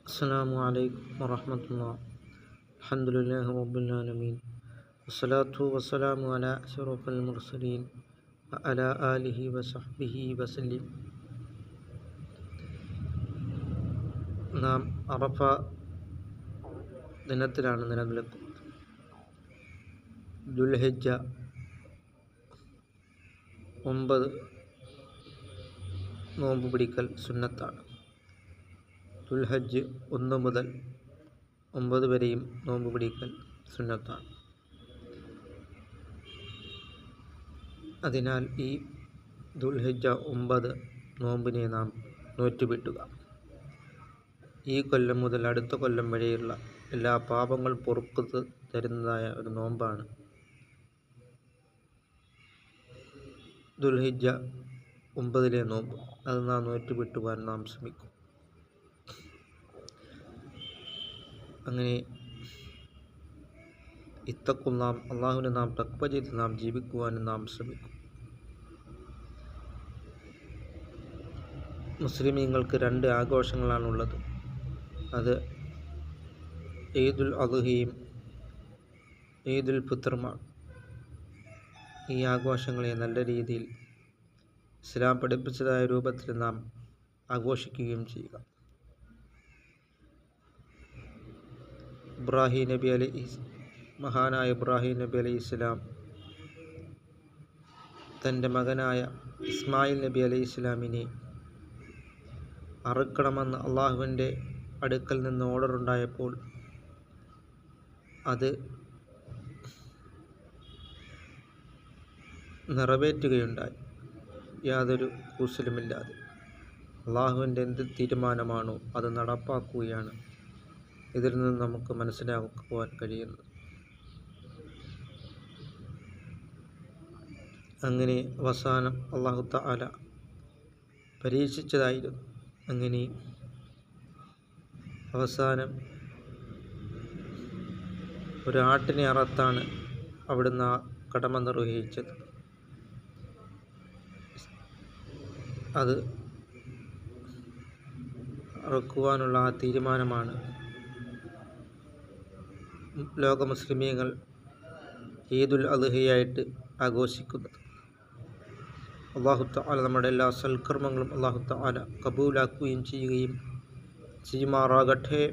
السلام عليكم ورحمة الله. الحمد لله رب العالمين والصلاة والسلام على أشرف المرسلين وعلى آله وصحبه وسلم. നാം അറഫ ദിനത്തിലാണ് നിലനിൽക്കുന്നത്. ദുൽഹിജ്ജ 9 നോമ്പ് പിടിക്കൽ സുന്നത്താണ്. ദുൽഹജ്ജ് 1 മുതൽ 9 വരെയും നോമ്പ് പിടിക്കൽ സുന്നത്താണ്. അതിനാൽ ഈ ദുൽഹിജ്ജ 9 നോമ്പിനെ നാം നോറ്റുപിട്ടുക. ഈ കൊല്ലം മുതൽ അടുത്ത കൊല്ലം വരെയുള്ള എല്ലാ പാപങ്ങൾ പൊറുക്കു തരുന്നതായ ഒരു നോമ്പാണ് ദുൽഹിജ്ജ 9 നോമ്പ്. അത് നാം നോറ്റുപിട്ടുവാൻ നാം ശ്രമിക്കും. അങ്ങനെ നാം അള്ളാഹുവിനെ നാം തഖ്വ ചെയ്ത് നാം ജീവിക്കുവാനും നാം ശ്രമിക്കും. മുസ്ലിമീങ്ങൾക്ക് 2 ആഘോഷങ്ങളാണുള്ളത്. അത് ഈദുൽ അദ്ഹയും ഈദുൽ ഫിത്റുമാണ്. ഈ ആഘോഷങ്ങളെ നല്ല രീതിയിൽ ഇസ്ലാം പഠിപ്പിച്ചതായ രൂപത്തിൽ നാം ആഘോഷിക്കുകയും ചെയ്യുക. മഹാനായ ഇബ്രാഹിം നബി അലൈഹി ഇസ്ലാം തൻ്റെ മകനായ ഇസ്മായിൽ നബി അലൈഹി ഇസ്ലാമിനെ അറുക്കണമെന്ന് അള്ളാഹുവിൻ്റെ അടുക്കൽ നിന്ന് ഓർഡറുണ്ടായപ്പോൾ അത് നിറവേറ്റുകയുണ്ടായി, യാതൊരു കൂസലുമില്ലാതെ. അള്ളാഹുവിൻ്റെ എന്ത് തീരുമാനമാണോ അത് നടപ്പാക്കുകയാണ് ഇതിൽ നിന്ന് നമുക്ക് മനസ്സിലാക്കുവാൻ കഴിയുന്നത്. അങ്ങനെ അവസാനം അല്ലാഹു തആല പരീക്ഷിച്ചതായിരുന്നു. അങ്ങനെ അവസാനം ഒരാട്ടിനെ അറുത്താണ് അവിടുന്ന് ആ കടമ നിർവഹിച്ചത്. അത് അറുക്കുവാനുള്ള ആ തീരുമാനമാണ് ലോക മുസ്ലിമീങ്ങൾ ഈദുൽ അദ്ഹയായിട്ട് ആഘോഷിക്കുന്നത്. അല്ലാഹു തആല നമ്മുടെ എല്ലാ സൽക്കർമ്മങ്ങളും അല്ലാഹു തആല കബൂലാക്കുകയും ചെയ്യുമാറാകട്ടെ.